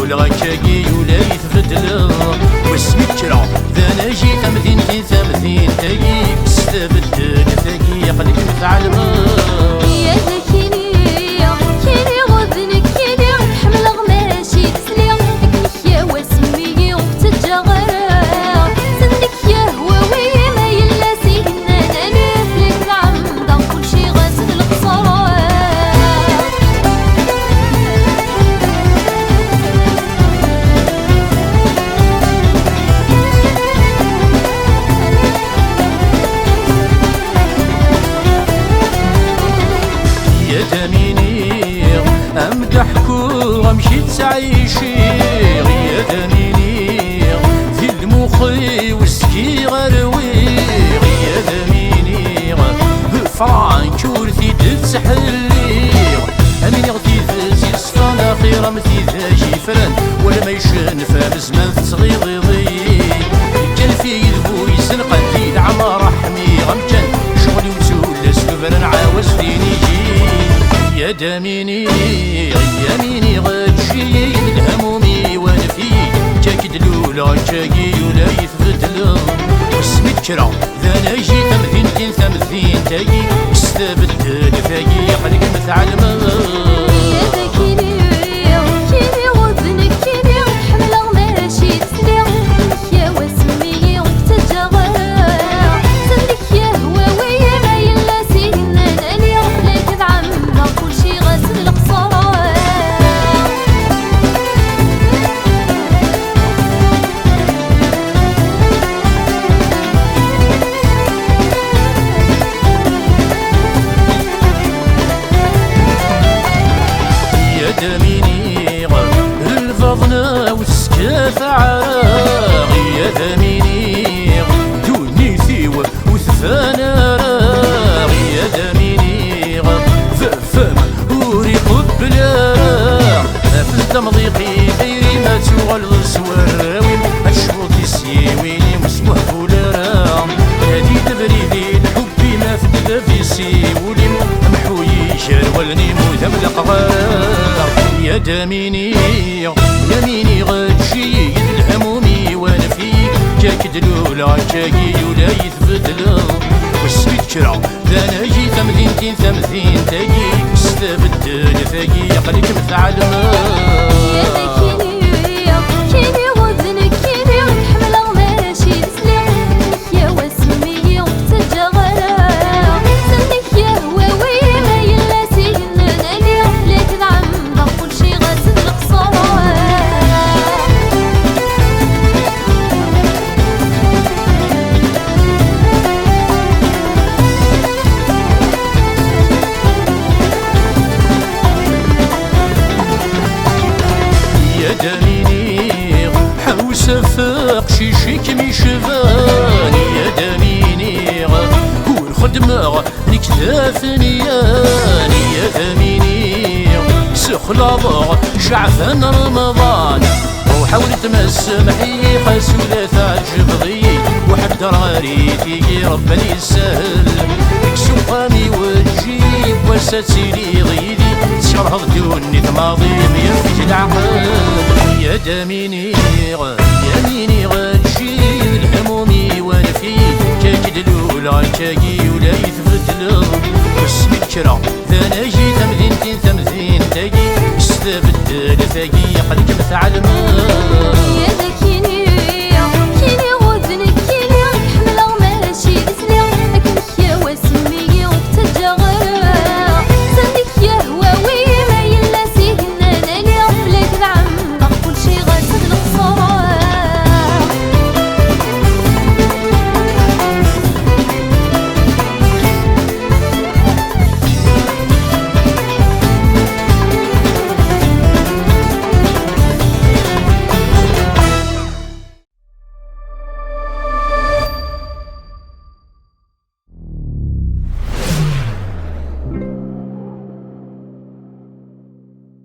تدلول غاكاكي ولا يتبدل واسمك كرا ذا ناجي تمثين تمثين تاقي استبدل تاقي يقلك متعلم يا ذاكيني كيني غضنك كيني حمل غماشي تسلي لك يا واسمي وتتجغر سندك يا هواوي ما يلا سيدنا نانيف لك العمدة كلشي غاسل القصر يا دميني امدحكو غمشي تعيشي يا دميني في المخي وسكي غروي يا دميني بفرانك ورثي تسحلي امين غدي في صفان اخيرا مثي ذا جيفران ولا ما يشنفا بزمان تصغير يضيق كان في ذبو يسنقل في العمى رحمي غمكان شغلي وتولى سفران عاوز فيني يا دميني يميني غتشي الهمومي وانا فيك كاكد لولا كاكي ولا يتبدل واسمي كرا ذا ناجي تمثين تمثين تاقي استبدل تاقي يقلك متعلم يا ذاكيني كيني غضنك كيني حمل غماشي تسلي لك يا واسمي وتتجغر سندك يا هواوي ما يلا سيدنا نانيف لك العمدة كلشي غاسل القصر يا دميني الفضنا والسكاف عراغ يا دميني دوني ثيوة وثفانا راغ يا دميني فم وريق بلا في التمضيقي غيري ما تغلظ سواراوي الشروط يسيويني واسمه فولارا هادي تبريدي الحبي ما فدد في سيولي محوي شارولني موثم القغار يا دميني يميني غتشي الهمومي وانا فيك كاكد لولا كاكي ولا يتبدل واسمي كرا ذا ناجي تمثين تاقي استبدل تاقي يقلك متعلم يا ذاكيني كيني غضنك كيني حمل غماشي تسلي لك يا واسمي وتتجغر سندك يا هواوي ما يلا سيدنا نانيف لك العمدة كلشي غاسل القصر يا دميني حوس فاق شيشيك مي شفاني يا دميني والخدمة نكذا ثنياني يا دميني سخلاض شعفان رمضان وحاول تمس محي خسولة الجبضي وحد راريتي ربنا يسهل كسوقامي وتجيب وساتيلي غيدي تشرهض دوني ثماضي يفيت العقل يا دميني يميني غتجي الهمومي وانا فيك كاكد لولا كاكي ولا يتبدل واسمي كرا ذا ناجي تمثين تاقي استبدل تاقي يقلك متعلم يا ذاكيني